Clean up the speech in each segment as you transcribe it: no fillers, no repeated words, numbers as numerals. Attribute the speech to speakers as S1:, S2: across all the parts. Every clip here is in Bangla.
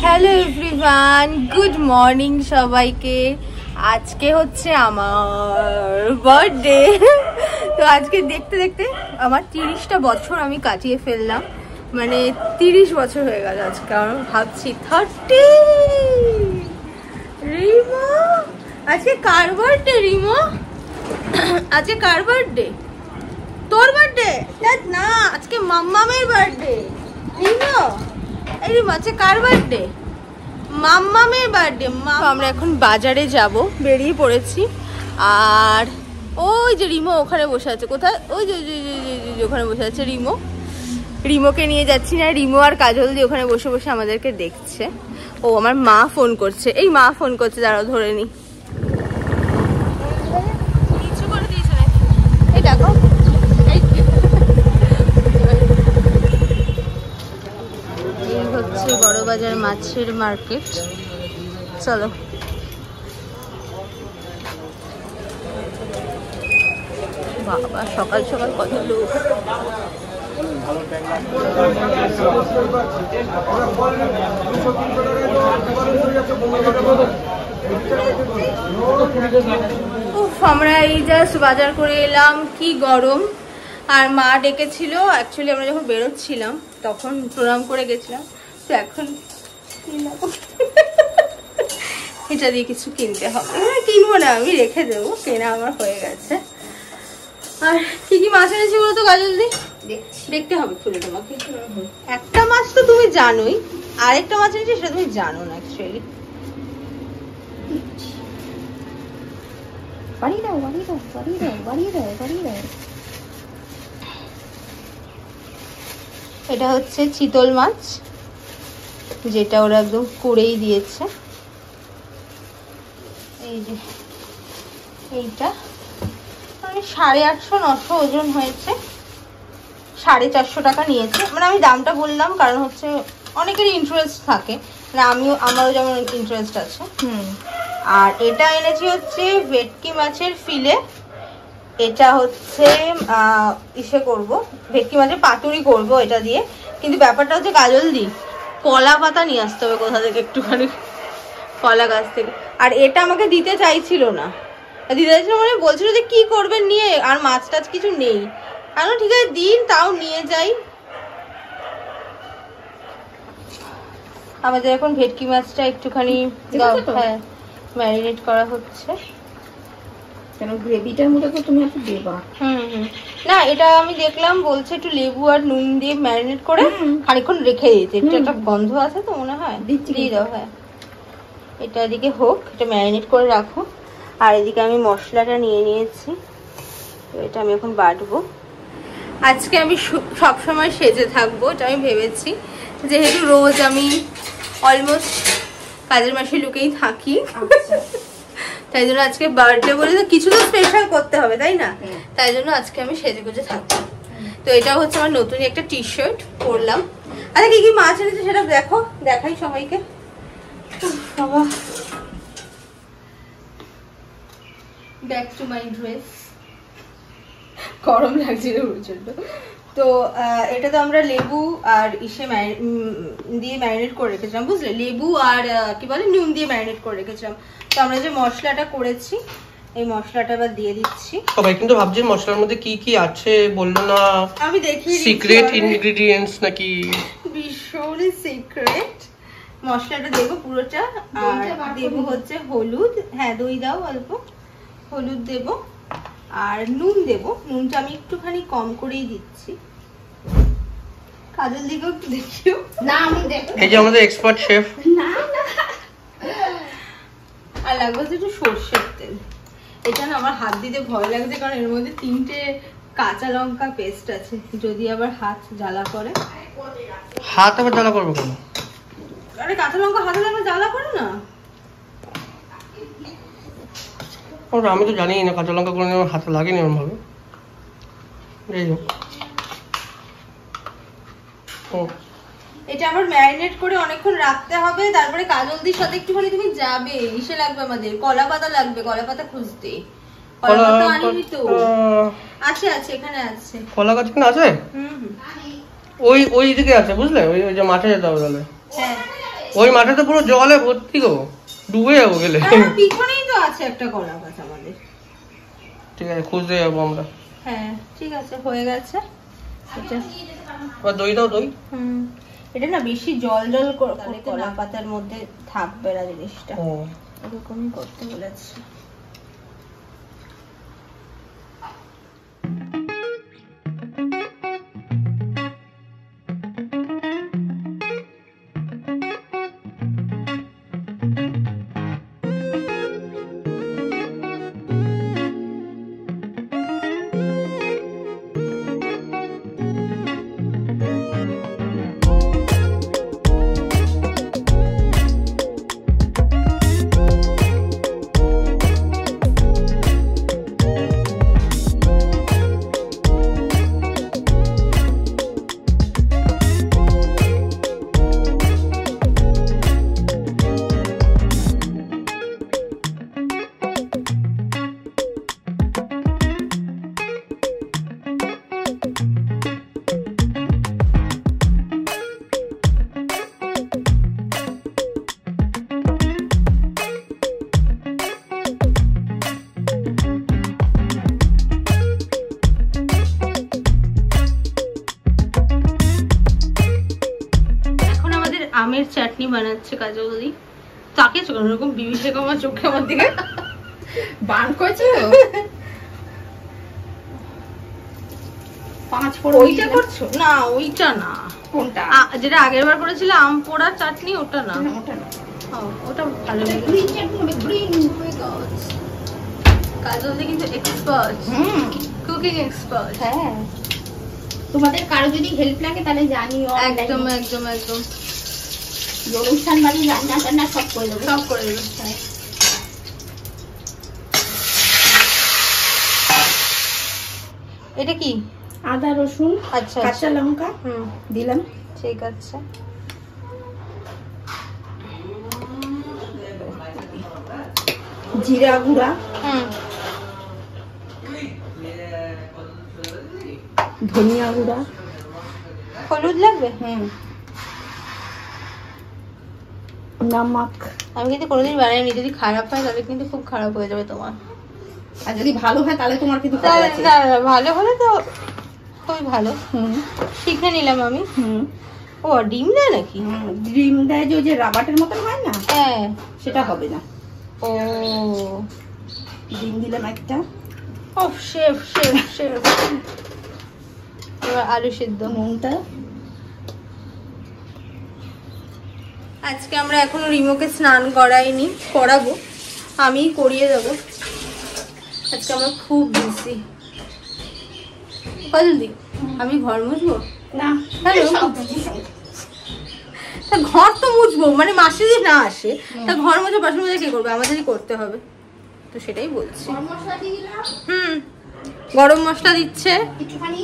S1: হ্যালো এভরিওয়ান, গুড মর্নিং সবাইকে। আজকে হচ্ছে আমার বার্থডে। তো আজকে দেখতে দেখতে আমার 30টা বছর আমি কাটিয়ে ফেললাম, মানে 30 বছর হয়ে গেল আজকে। আমি ভাবছি 30। রিমো, আজকে কার বার্থডে? রিমো, আজকে কার বার্থডে? তোর বার্থডে না, আজকে মাম্মামের বার্থডে। রিমো, এই রিমো, আজকে কার বার্থডে? মাম্মামের বার্থডে। আমরা এখন বাজারে যাব, বেরিয়ে পড়েছি। আর ওই যে রিমো ওখানে বসে আছে। কোথায়? ওই যে ওখানে বসে আছে রিমো। রিমোকে নিয়ে যাচ্ছি না, রিমো আর কাজল দিয়ে ওখানে বসে বসে আমাদেরকে দেখছে। ও আমার মা ফোন করছে, এই মা ফোন করছে, দাঁড়াও ধরে নি। কিছু করে দিয়েছে নাকি? এই দেখো, এই হচ্ছে বড়বাজার মাছের মার্কেট। চলো। বাবা, সকাল সকাল কত লোক। উফ, আমরা এই জাস্ট বাজার করে এলাম, কি গরম। আর মা ডেকেছিল, অ্যাকচুয়ালি আমরা যখন বেরোচ্ছিলাম তখন প্রণাম করে গেছিলাম। তো এখন এটা দিয়ে কিছু কিনতে হবে। কিনবো না, আমি রেখে দেবো, কেনা আমার হয়ে গেছে। আর কি কি মাছ এনেছি বলতো কাজল দি? দেখতে হবে খুলে তোমাকে। একটা মাছ তো তুমি জানোই, আরেকটা মাছ এনেছি সেটা তুমি জানো না অ্যাকচুয়ালি। এটা হচ্ছে চিতল মাছ, যেটা ওরা একদম করেই দিয়েছে। এই যে এইটা 850-900 ওজন হয়েছে, 450 টাকা নিয়েছে। মানে আমি দামটা বললাম কারণ হচ্ছে অনেকেরই ইন্টারেস্ট থাকে, মানে আমারও যেমন ইন্টারেস্ট আছে। আর এটা এনেছি হচ্ছে ভেটকি মাছের ফিলে। এটা হচ্ছে ইসে করব, ভেটকি মাছের পাতুরি করব এটা দিয়ে। কিন্তু ব্যাপারটা হচ্ছে কাজল দি, কলা পাতা নিয়ে আসতে হবে কোথা থেকে, একটুখানি কলা গাছ থেকে। আর এটা আমাকে দিতে চাইছিল না, দিতে চাইছিল মানে বলছিল যে কি করবেন নিয়ে, আর মাছ টাছ কিছু নেই। আমি ঠিক আছে দিন, তাও নিয়ে যাই। আমাদের এখন ভেটকি মাছটা একটুখানি ম্যারিনেট করা হচ্ছে।
S2: কেন গ্রেভিটার মধ্যে তো তুমি একটু দেবা।
S1: না, এটা আমি দেখলাম বলছে একটু লেবু আর নুন দিয়ে ম্যারিনেট করে খানিকক্ষণ রেখে দিতে। একটু একটা গন্ধ আছে তো মনে হয়, দিয়ে দাও। হ্যাঁ, এটা এদিকে হোক, এটা ম্যারিনেট করে রাখো। আর এদিকে আমি মশলাটা নিয়ে নিয়েছি, তো এটা আমি এখন বাটবো। আজকে আমি সবসময় সেজে থাকবো, এটা আমি ভেবেছি, যেহেতু রোজ আমি অলমোস্ট কাজের মাসি লুকেই থাকি। তাই জন্য আজকে বার্থডে বলে তো কিছু তো স্পেশাল করতে হবে, তাই না? তাই জন্য আজকে আমি সেজে গুজে থাকবো। তো এটা হচ্ছে আমার নতুন একটা টি শার্ট পরলাম। আচ্ছা, কি কি মাছ এনেছে সেটা দেখো, দেখাই সবাইকে। বাবা, ব্যাক টু মাই ড্রেস। গরম লাগছিল প্রচন্ড। তো এটা তো আমরা লেবু আর দিয়ে ম্যারিনেট করে রেখেছিলাম, বুঝলে? লেবু আর কি বলে নুন দিয়ে ম্যারিনেট করে রেখেছিলাম। তো আমরা যে মশলাটা করেছি, এই মশলাটা এবার দিয়ে দিচ্ছি।
S3: সবাই কিন্তু ভাবছে মশলার মধ্যে কি কি আছে, বললো না।
S1: আমি দেখি
S3: সিক্রেট ইনগ্রেডিয়েন্টস নাকি,
S1: ভীষণ সিক্রেট। মশলাটা দেবো পুরোটা। আর দেবো হচ্ছে হলুদ, হ্যাঁ দই দাও অল্প, হলুদ দেবো আর নুন দেবো। নুনটা আমি একটুখানি কম করেই দিচ্ছি। কাজল দিকেও একটু দেখিও।
S2: না আমি দেখো,
S3: এই যে আমাদের এক্সপার্ট শেফ।
S2: না না,
S1: আর লাগবে একটু সরষের তেল। এটা না আমার হাত দিতে ভয় লাগছে, কারণ এর মধ্যে 3টে কাঁচা লঙ্কা পেস্ট আছে, যদি আবার হাত জ্বালা করে।
S3: হাত আবার জ্বালা করবো কেন?
S1: আরে কাঁচা লঙ্কা হাতে লাগলে জ্বালা করে না?
S3: আমি তো জানি না, কাঁচা লঙ্কা কোনো আমার হাতে লাগেনি এরকম ভাবে। যাই হোক,
S1: এটা আবার ম্যারিনেট করে অনেকক্ষণ রাখতে হবে। তারপরে কাজলদির সাথে একটুখানি তুমি যাবে, ইসে লাগবে আমাদের, কলা পাতা লাগবে, কলা পাতা খুঁজতে। কলা পাতা আনিনি তো? আছে আছে, এখানে আছে।
S3: কলা গাছ আছে? ওই দিকে আছে, বুঝলে? ওই যে মাঠে যেতে হবে তাহলে।
S1: হ্যাঁ,
S3: ওই মাঠে তো পুরো জলে ভর্তি গো, ডুবে যাবো গেলে।
S1: পিছনেই তো আছে একটা কলা গাছ আমাদের।
S3: ঠিক আছে, খুঁজতে যাবো আমরা।
S1: হ্যাঁ ঠিক আছে, হয়ে গেছে এটা।
S3: আর দই দাও, দই।
S1: এটা না বেশি জল জল করে কলা পাতার মধ্যে থাকবে না জিনিসটা, এরকমই করতে বলেছে। আমের চাটনি বানাচ্ছে কাজলদি। তাকে এরকম বিভীষিক আমার চোখে আমার দিকে
S2: বান করেছে।
S1: ওইটা করছো না? ওইটা না,
S2: কোনটা?
S1: যেটা আগের বার করেছিল আম পোড়া চাটনি, ওটা না। ওটা ভালো লাগে। কাজলদি কিন্তু এক্সপার্ট, কুকিং এক্সপার্ট।
S2: হ্যাঁ, তোমাদের কারো যদি হেল্প লাগে তাহলে জানিও।
S1: একদম একদম একদম,
S2: অনুষ্ঠান বাড়ি রান্না টান্না সব করে দেবো,
S1: সব করে দেবো। এটা কি?
S2: আদা রসুন,
S1: আচ্ছা
S2: কাঁচা লঙ্কা দিলাম।
S1: ঠিক আছে।
S2: জিরা গুঁড়া, ধনিয়া গুঁড়া,
S1: হলুদ লাগবে।
S2: নমক।
S1: আমি কিন্তু কোনোদিন বানাইনি, যদি খারাপ হয় তাহলে কিন্তু খুব খারাপ হয়ে যাবে তোমার।
S2: আর যদি ভালো হয় তাহলে তোমার কিন্তু
S1: ভালো হলে তো খুবই ভালো। শিখে নিলাম আমি। ও ডিম দেয় নাকি?
S2: ডিম দেয় যে রাবারের মতন হয় না,
S1: হ্যাঁ
S2: সেটা হবে না।
S1: ও
S2: ডিম দিলাম একটা।
S1: ও শেফ শেফ শেফ। এবার আলু সিদ্ধ।
S2: নুনটা।
S1: আজকে আমরা এখনো রিমোকে স্নান করাইনি, করাবো, আমি করিয়ে দেবো। আজকে আমরা খুব বিজি। জলদি আমি ঘর মুছবো
S2: না,
S1: ঘর তো মুছবো, মানে মাসি যদি না আসে তা ঘর মুছে বাসন মাজা কে করবে? আমাদেরই করতে হবে, তো সেটাই বলছি। গরম মশলা দিচ্ছে
S2: একটুখানি,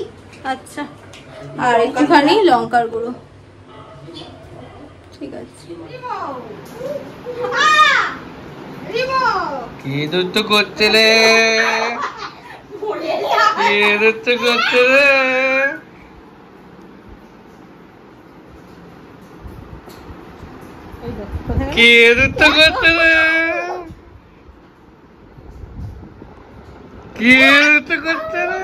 S1: আচ্ছা, আর একটুখানি লঙ্কার গুঁড়ো। ঠিক আছে।
S3: কি দুষ্ট করছে রে, কি দুষ্ট করছে রে। কি দুষ্ট করছে রে, কি দুষ্ট করছে রে।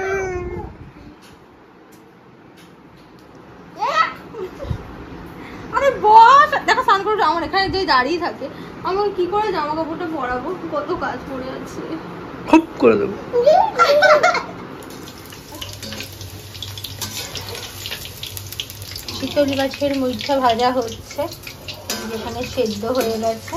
S1: আরে বস, দেখো স্নান করে আমার এখানে যে দাঁড়িয়ে থাকে, আমার কি করে জামা কাপড়টা পরাবো? কত কাজ পড়ে আছে,
S3: খুব করে দেবো।
S1: চিতল গাছের মুইঠা ভাজা হচ্ছে, যেখানে সেদ্ধ হয়ে গেছে।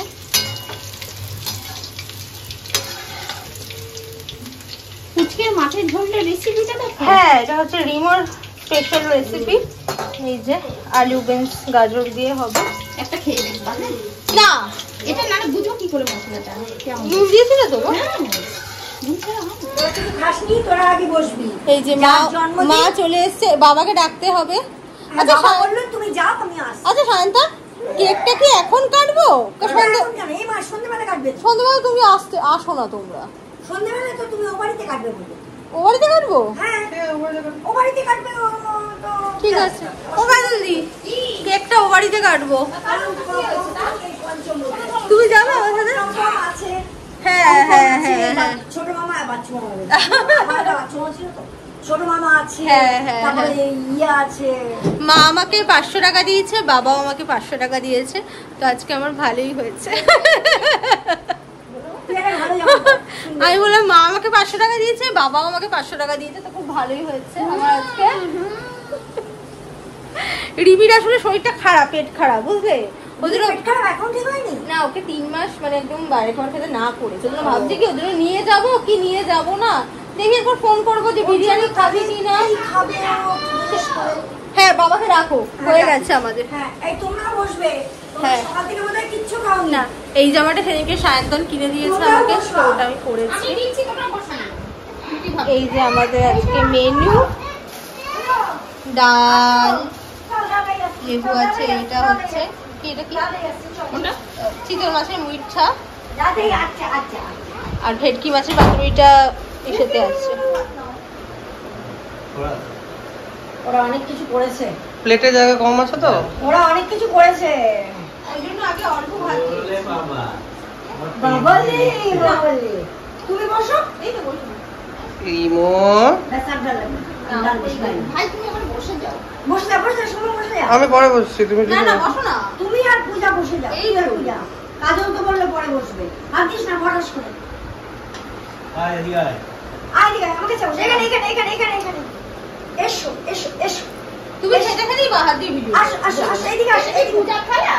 S2: কুচকের মাছের ঝোলের রেসিপিটা দেখো।
S1: হ্যাঁ, এটা হচ্ছে রিমোর স্পেশাল রেসিপি। এই যে আলু বিনস গাজর দিয়ে হবে।
S2: একটা খেয়ে দেখবা
S1: না,
S2: এটা না বুঝো কি করে মশলাটা কেমন
S1: নুন দিয়েছিলে তো?
S2: খাসনি, তোরা আগে বসবি।
S1: এই যে মা চলে এসেছে, বাবাকে ডাকতে হবে। আচ্ছা
S2: বললো তুমি যাও, আমি আসছি।
S1: আচ্ছা শান্তা, কেকটা কি এখন কাটবো?
S2: এই মাস সন্ধ্যাবেলা কাটবে।
S1: সন্ধ্যাবেলা তুমি আসো না, তোমরা
S2: সন্ধ্যাবেলা তো তুমি ও বাড়িতে কাটবে বলে।
S1: ও বাড়িতে কাটবো?
S2: ও বাড়িতে কাটবে তো
S1: ঠিক আছে। ও কাজলদি কেকটা ও বাড়িতে কাটবো। তুমি যাবে আমার সাথে?
S2: আছে।
S1: হ্যাঁ হ্যাঁ হ্যাঁ হ্যাঁ
S2: ছোট মামা বাচ্চু মামা বাচ্চু মামা ছিল তো, ছোট মামা আছে।
S1: হ্যাঁ, হ্যাঁ,
S2: তারপরে ইয়া আছে।
S1: মা আমাকে 500 টাকা দিয়েছে, বাবাও আমাকে 500 টাকা দিয়েছে। তো আজকে আমার ভালোই হয়েছে। আমি বললাম মা আমাকে 500 টাকা দিয়েছে, বাবাও আমাকে 500 টাকা দিয়েছে, তো খুব ভালোই হয়েছে আমার আজকে। রিমির আসলে শরীরটা খারাপ, পেট খারাপ, বুঝলে? ওদের
S2: পেট খারাপ এখন ঠিক হয়নি?
S1: না, ওকে 3 মাস মানে একদম বাইরে খাবার খেতে না করেছে। ওদের ভাবছি কি ওদের নিয়ে যাব কি নিয়ে যাব না, দেখি একবার ফোন করবো যে বিরিয়ানি খাবি কি না।
S2: খাবে।
S1: হ্যাঁ বাবাকে রাখো, হয়ে গেছে আমাদের।
S2: হ্যাঁ এই তোমরা বসবে।
S1: হ্যাঁ।
S2: সকাল থেকে বোধহয় কিচ্ছু খাওনি
S1: না, এই জামাটা সেদিনকে সায়ন্তন কিনে দিয়েছে আমাকে, তো ওটা আমি পরেছি। এই যে আমাদের আজকে মেনু, ডাল, লেবু আছে, এটা হচ্ছে কি, এটা কি চিতল মাছের মুইঠা, আর ভেটকি মাছের পাতুরিটা এসেতে আছে।
S2: ওরা অনেক কিছু করেছে,
S3: প্লেটে জায়গা কম আছে তো,
S2: ওরা অনেক কিছু করেছে।
S1: ওই জন্য আগে অল্প ভাত দিয়েছি।
S2: বাবালে বাবালে, তুমি বসো।
S1: এই তো বসো।
S3: ইমো
S2: ব্যাস আর ডাল লাগবে না। ডাল বেশি খাই না।
S1: ভাই তুমি আবার বসে যাও।
S2: বসে যা, বসে যা, শুনো বসে যা।
S3: আমি পরে বসছি, তুমি
S1: না না বসো না।
S2: তুমি আর পূজা বসে যাও।
S1: এই
S2: আর
S1: তো।
S2: পূজা কাজল তো বললে পরে বসবে, ভাবছিস না ফটাস করে। আয় এদিকে আমাকে চাও। এখানে এখানে এখানে এখানে এখানে এসো এসো এসো।
S1: তুমি সেটা খেলেই বাহার দিয়ে ভিডিও
S2: আসো আসো আসো, এইদিকে আসো। এই পূজা খায়া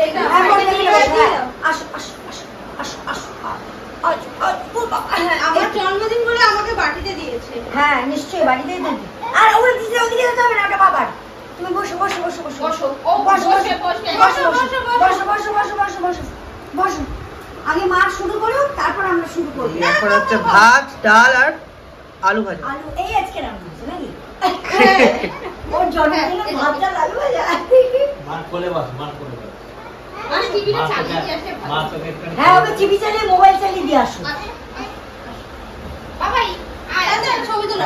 S1: এটা
S2: হ্যাঁ,
S1: আমাকে দিয়ে দাও।
S2: আসো আসো আসো আসো আসো আসো আসো বাবা।
S1: আমার জন্মদিন বলে আমাকে বাটিতে দিয়েছে।
S2: হ্যাঁ নিশ্চয়ই বাড়িতেই দেবে। আর ওই দিকে ওদিকে যেতে হবে না, ওটা বাবার। তুমি বসো বসো বসো বসো
S1: বসো। ও
S2: বসো
S1: বসে,
S2: বসো
S1: বসে।
S2: বসো
S1: বসো,
S2: বসো
S1: বসো,
S2: বসো বসো বসো বসো বসো বসো। আগে মা শুরু করো, তারপর আমরা শুরু করবো।
S3: এখন হচ্ছে ভাত, ডাল আর আলু ভাজা।
S2: আলু এই আজকে রান্না হচ্ছে নাকি? ওর জন্মদিনে ভাত ডাল আলু ভাজা।
S1: আমি টিভিটা চালিয়ে দিয়ে আসে।
S2: হ্যাঁ ওকে টিভি চালিয়ে মোবাইল চালিয়ে দিয়ে আসো।
S1: বাবাই আচ্ছা ছবি তোলো।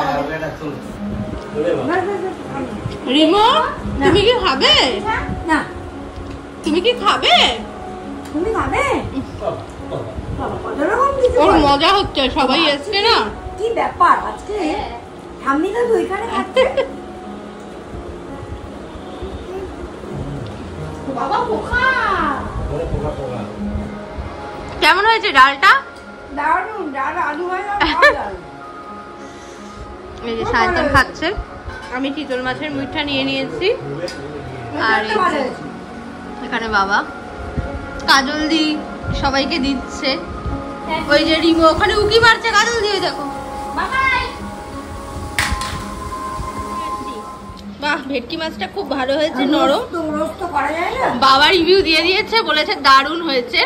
S1: রিমো তুমি কি খাবে?
S2: না
S1: তুমি কি খাবে?
S2: তুমি খাবে? বাবা, কত রকম কিছু
S1: ওর
S2: করে।
S1: মজা হচ্ছে, সবাই এসছে না।
S2: কি ব্যাপার আজকে ঠাম্মি তো ওইখানে খাচ্ছে। বাবা পোকা।
S1: কেমন হয়েছে ডালটা?
S2: দারুণ ডাল আলু ভাজা ডাল।
S1: এই যে সায়ন্তন খাচ্ছে, আমি চিতল মাছের মুইঠা নিয়ে নিয়েছি। আর এই যে এখানে বাবা কাজল দি সবাইকে দিচ্ছে। ওই যে রিমো ওখানে উকি মারছে, কাজল দিয়ে দেখো। বাহ, ভেটকি মাছটা খুব ভালো হয়েছে, নরম।
S2: তো রোজ তো করা যায় না,
S1: বাবা রিভিউ দিয়ে দিয়েছে, বলেছে দারুণ হয়েছে।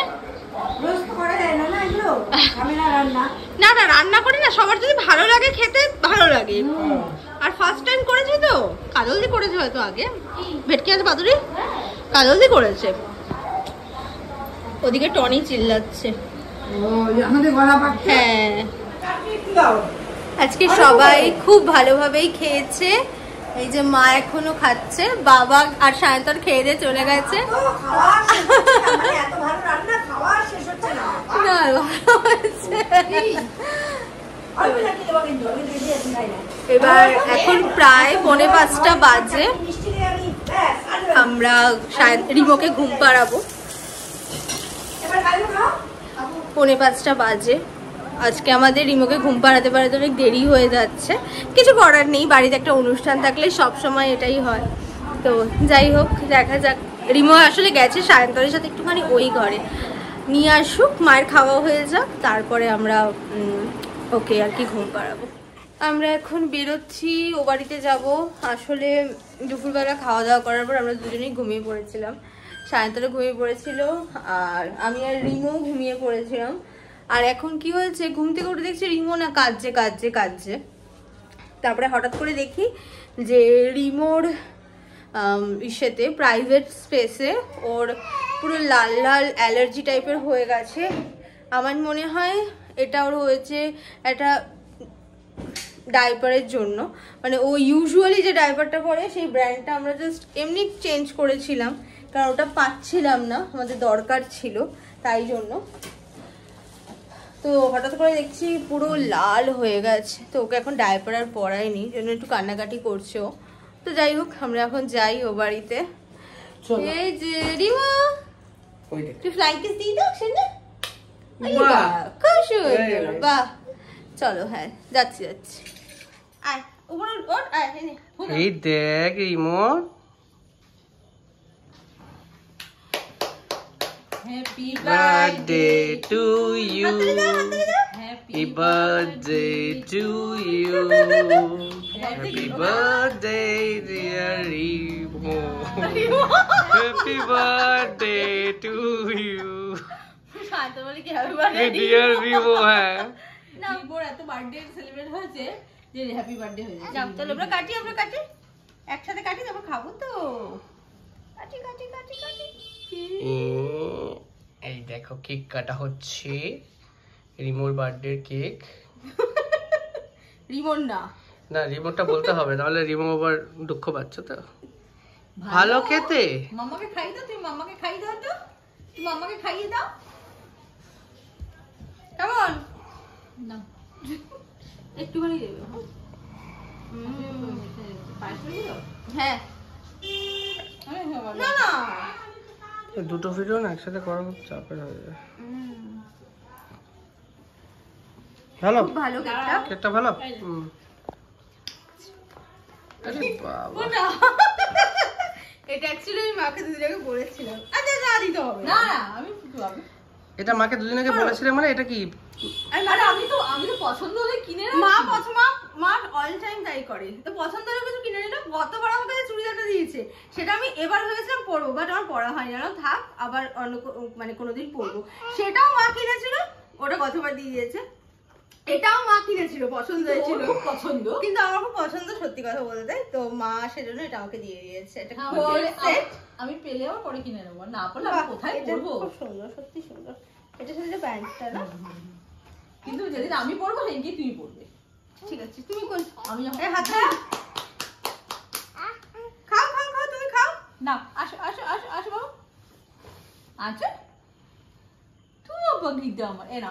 S2: রোজ তো করা যায় না না এগুলো ঝামেলা রান্না।
S1: না না, রান্না করি না, সবার যদি ভালো লাগে খেতে ভালো লাগে। আর ফার্স্ট টাইম করেছি তো, কাজল দি করেছে হয়তো আগে। ভেটকি মাছ পাতুরি কাজল দি করেছে। ওদিকে টনি চিল্লাচ্ছে।
S2: আমাদের গলা পাচ্ছে।
S1: হ্যাঁ, আজকে সবাই খুব ভালোভাবেই খেয়েছে। এই যে মা এখনো খাচ্ছে, বাবা আর সায়ন্তন খেয়ে দিয়ে চলে গেছে।
S2: এত ভালো রান্না খাওয়া শেষ হচ্ছে না।
S1: না, ভালো হয়েছে। এবার এখন প্রায় 4:45 বাজে। আমরা রিমোকে ঘুম পাড়াবো। 4:45 বাজে। আজকে আমাদের রিমোকে ঘুম পাড়াতে পাড়াতে অনেক দেরি হয়ে যাচ্ছে। কিছু করার নেই, বাড়িতে একটা অনুষ্ঠান থাকলে সব সময় এটাই হয়। তো যাই হোক, দেখা যাক। রিমো আসলে গেছে সায়ন্তনের সাথে একটুখানি ওই ঘরে, নিয়ে আসুক, মায়ের খাওয়া হয়ে যাক, তারপরে আমরা ওকে আর কি ঘুম পাড়াবো। আমরা এখন বেরোচ্ছি, ও বাড়িতে যাব। আসলে দুপুরবেলা খাওয়া দাওয়া করার পর আমরা দুজনেই ঘুমিয়ে পড়েছিলাম। সায়ন্তনও ঘুমিয়ে পড়েছিল, আর আমি আর রিমো ঘুমিয়ে পড়েছিলাম। আর এখন কি হয়েছে, ঘুম থেকে উঠে দেখছি রিমো না কাঁদছে কাঁদছে কাঁদছে। তারপরে হঠাৎ করে দেখি যে রিমোর ইসেতে প্রাইভেট স্পেসে ওর পুরো লাল লাল অ্যালার্জি টাইপের হয়ে গেছে। আমার মনে হয় এটা ওর হয়েছে একটা ডাইপারের জন্য, মানে ও ইউজুয়ালি যে ডাইপারটা পরে সেই ব্র্যান্ডটা আমরা জাস্ট এমনি চেঞ্জ করেছিলাম, কারণ ওটা পাচ্ছিলাম না, আমাদের দরকার ছিল তাই জন্য। তো হঠাৎ করে দেখছি পুরো লাল হয়ে গেছে, তো ওকে এখন ডাইপার আর পরাইনি, জন্য একটু কান্নাকাটি করছে ও। তো যাই হোক, আমরা এখন যাই ও বাড়িতে। এই যে রিমা, তুই ফ্লাইং কিস দিয়ে দাও সেটা। বাহ, চলো হ্যাঁ যাচ্ছি যাচ্ছি। আয় উপরে ওঠ, আয়
S3: এই দেখ remote.
S1: Happy
S3: birthday to you, happy birthday to you, happy birthday dear Rimo, happy birthday to you,
S1: শান্ত বলে কি হ্যাপি বার্থডে
S3: dear Rimo। হ্যাঁ
S1: না, ওর এত বার্থডে সেলিব্রেট হয়েছে যে হ্যাপি বার্থডে হয়ে যাবে। যাও চলো আমরা কাটি একসাথে কাটি, তারপর খাবো তো। কাটি কাটি কাটি কাটি।
S3: এই দেখো কেক কাটা হচ্ছে, রিমোর বার্থডে কেক।
S1: রিমন না,
S3: না রিমোটটা বলতে হবে, নাহলে রিমো আবার দুঃখ পাচ্ছ। তো ভালো খেতে,
S1: মাম্মাকে খাই দাও, তুমি মাম্মাকে খাই দাও, তো তুমি মাম্মাকে খাইয়ে দাও। কেমন না একটুখানি দেবে। হ্যাঁ না না,
S3: দুটো ভিডিও না একসাথে করা খুব চাপের হয়ে যায়। ভালো
S1: ভালো
S3: কেকটা ভালো। আরে বাবা,
S1: এটা অ্যাকচুয়ালি আমি মাকে দুদিন আগে বলেছিলাম। আচ্ছা না দিতে হবে না, না আমি
S3: এটা মাকে দুদিন আগে বলেছিলে, মানে এটা কি?
S1: আমি তো পছন্দ হলে কিনে রাখি। মা অল টাইম তাই করে, তো পছন্দ হলে কিছু কিনে নিল। গতবার আমার কাছে চুড়িদারটা দিয়েছে, সেটা আমি এবার ভেবেছিলাম পরবো, বাট আমার পরা হয়নি, না থাক আবার অন্য মানে কোনোদিন পরবো। সেটাও মা কিনেছিল, ওটা গতবার দিয়ে দিয়েছে। এটাও মা কিনেছিল, পছন্দ হয়েছিল, পছন্দ, কিন্তু আমার খুব পছন্দ সত্যি কথা বলতে, তাই তো মা সেজন্য এটা আমাকে দিয়ে দিয়েছে। এটা আমি পেলেও পরে কিনে নেবো, না পড়লে আমি কোথায় পরবো। খুব সুন্দর, সত্যি সুন্দর। এটা সাথে প্যান্টটা না, কিন্তু যেদিন আমি পরবো সেদিনকে তুমি পরবে। ঠিক আছে, তুমি কোন আমি হাত খাও খাও খাও, তুমি খাও না। আসো আসো আসো আসো বাবু। আচ্ছা তুমি বাগি দাও আমার, এ না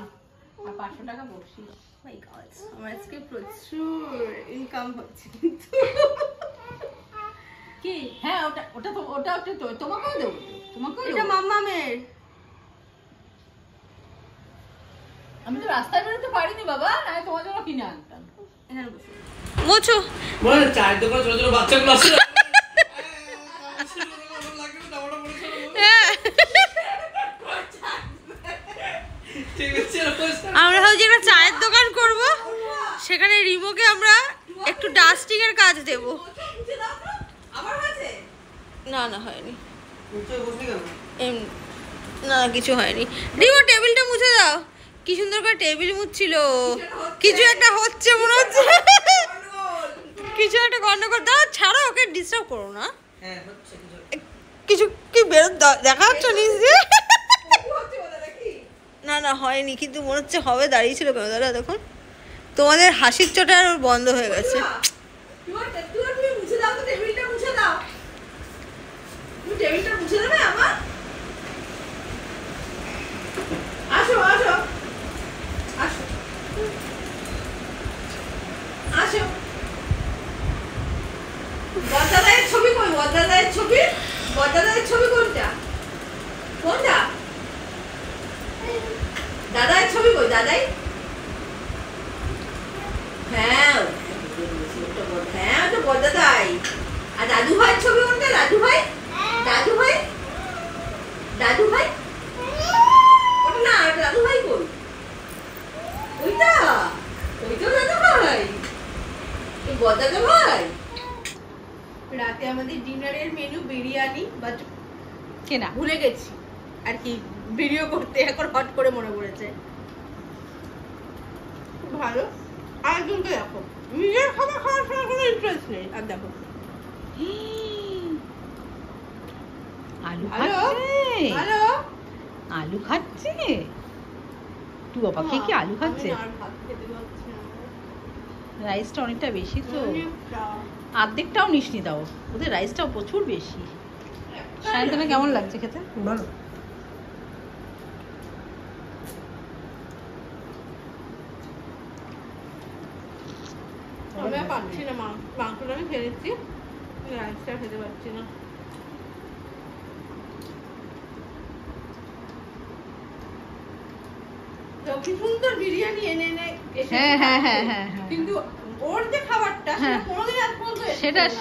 S1: 500 টাকা বকশিশ। মাই গড, আমার আজকে প্রচুর ইনকাম হচ্ছে কিন্তু। কি? হ্যাঁ ওটা তোমাকেও দেবো, তোমাকেও। এটা মাম্মামের। আমি তো রাস্তায় বেরোতে পারিনি বাবা, না তোমার জন্য কিনে আনতাম। এখানে বসো, মোছো
S3: বল। চায়ের দোকানে ছোট ছোট বাচ্চাগুলো আছে।
S1: আমরা ভাবছি একটা চায়ের দোকান করব, সেখানে রিমোকে আমরা একটু ডাস্টিং এর কাজ দেব। না না হয়নি, না কিছু হয়নি। রিমো টেবিলটা মুছে দাও। কি সুন্দর করে টেবিল মুছছিল, কিছু একটা হচ্ছে মনে হচ্ছে, কিছু একটা গন্ডগোল। দাও ছাড়ো, ওকে ডিস্টার্ব করো না। কিছু কি বেরো দেখা যাচ্ছে নিজে। না না হয়নি, কিন্তু মনে হচ্ছে হবে। দাঁড়িয়েছিল কেন দাদা? দেখুন তোমাদের হাসির চোটে আর বন্ধ হয়ে গেছে। আসো আসো আসো আসো। বড়দাদার ছবি কই? বড়দাদার ছবি, বড়দাদার ছবি কোনটা? কোনটা? দাদার ছবি কই? দাদাই? হ্যাঁ হ্যাঁ তো বড়দাদাই। আর দাদু ভাইয়ের ছবি কোনটা? দাদু ভাই, দাদু ভাই, দাদু ভাই ওটা না, দাদু ভাই কই? ওইটা, ওইটা দাদু ভাই, এই বড়দাদা ভাই। রাতে আমাদের ডিনারের মেনু বিরিয়ানি, বাট কেনা ভুলে গেছি আর কি ভিডিও করতে, এখন হট করে মনে পড়েছে। ভালো। আর একজনকে দেখো, নিজের খাবার খাওয়ার সময় কোনো ইন্টারেস্ট নেই। আর দেখো
S4: আলু খাচ্ছে,
S1: হ্যালো
S4: আলু খাচ্ছে। তুই বাবাকে কি আলু খাচ্ছে? রাইসটা অনেকটা বেশি তো, অর্ধেকটাও নিসনি দাও, ওদের রাইসটাও প্রচুর বেশি। সায়ন্তনা কেমন লাগছে খেতে?
S3: ভালো।
S1: আমি পাচ্ছি না, মাংসটা আমি খেয়ে নিচ্ছি, রাইসটা খেতে পারছি না। কি সুন্দর বিরিয়ানি এনে এনে
S4: হ্যাঁ হ্যাঁ হ্যাঁ হ্যাঁ হ্যাঁ,
S1: কিন্তু ওর যে খাবারটা সেটা কোনোদিন আজ পর্যন্ত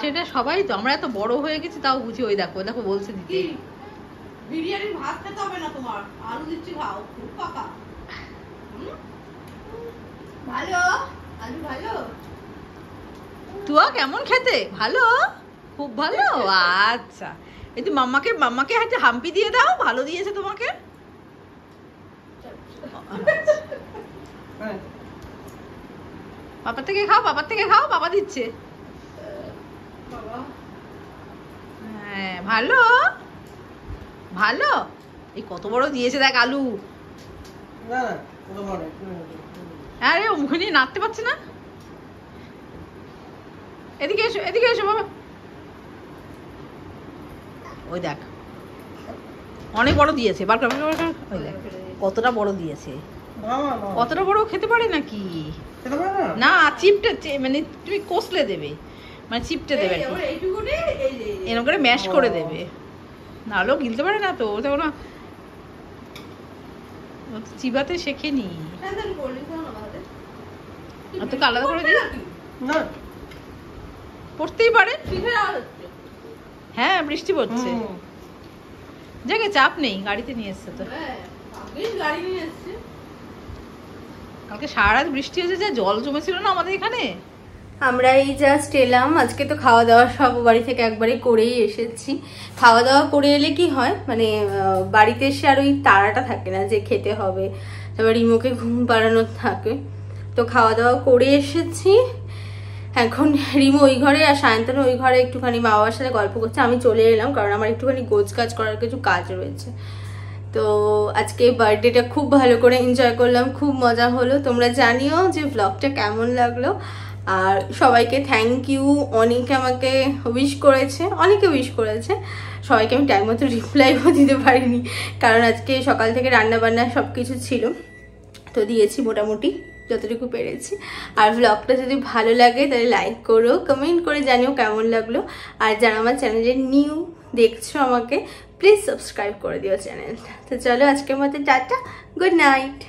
S4: সেটা সবাই তো, আমরা এত বড় হয়ে গেছি তাও বুঝি। ওই দেখো দেখো বলছে দিদি
S1: বিরিয়ানির ভাত খেতে হবে না তোমার, আলু দিচ্ছি খাও, খুব পাকা। ভালো আলু, ভালো।
S4: তুয়া কেমন খেতে? ভালো, খুব ভালো। আচ্ছা, এই তো মাম্মাকে হাতে হাম্পি দিয়ে দাও, ভালো দিয়েছে তোমাকে।
S3: হ্যাঁ
S4: পাপার থেকে খাও, বাবা দিচ্ছে।
S1: বাবা
S4: হ্যাঁ ভালো ভালো। এই কত বড় দিয়েছে দেখ আলু।
S3: না না ওটা মনে
S4: আরে ও মুখে নিয়ে নাড়তে পারছে না। এদিকে এসো বাবা। ওই দেখ অনেক বড় দিয়েছে, বার কর। ওই দেখ কতটা বড় দিয়েছে। কতটা বড় খেতে পারে নাকি? না চিপটে, মানে তুমি কষলে দেবে, মানে চিপটে দেবে এরকম করে ম্যাশ করে দেবে, নাহলেও গিলতে পারে না তো। ওটা না চিবাতে শেখেনি। তোকে আলাদা করে দিই
S3: না,
S4: পড়তেই পারে। হ্যাঁ বৃষ্টি পড়ছে, জায়গায় চাপ নেই, গাড়িতে নিয়ে এসছে তো।
S1: গাড়ি নিয়ে এসছে।
S4: কালকে সারা রাত বৃষ্টি হয়েছে, যা জল জমেছিল না আমাদের এখানে।
S1: আমরা এই জাস্ট এলাম, আজকে তো খাওয়া দাওয়া সব বাড়ি থেকে একবারে করেই এসেছি। খাওয়া দাওয়া করে এলে কি হয়, মানে বাড়িতে এসে আর ওই তাড়াটা থাকে না যে খেতে হবে, তারপর রিমোকে ঘুম পাড়ানোর থাকে। তো খাওয়া দাওয়া করে এসেছি, এখন রিমো ওই ঘরে আর সায়ন্তন ওই ঘরে একটুখানি মা বাবার সাথে গল্প করছে। আমি চলে এলাম কারণ আমার একটুখানি গোছ কাজ করার কিছু কাজ রয়েছে। তো আজকে বার্থডেটা খুব ভালো করে এনজয় করলাম, খুব মজা হলো। তোমরা জানিও যে ব্লগটা কেমন লাগলো, আর সবাইকে থ্যাংক ইউ। অনেকে আমাকে উইশ করেছে, সবাইকে আমি টাইম মতো রিপ্লাইও দিতে পারিনি, কারণ আজকে সকাল থেকে রান্না বান্না সব কিছু ছিল, তো দিয়েছি মোটামুটি যতটুকু পেরেছি। আর ব্লগটা যদি ভালো লাগে তাহলে লাইক করো, কমেন্ট করে জানিও কেমন লাগলো। আর যারা আমার চ্যানেলে নিউ দেখছো আমাকে, প্লিজ সাবস্ক্রাইব করে দিও চ্যানেলটা। তো চলো আজকের মতো টাটা, গুড নাইট।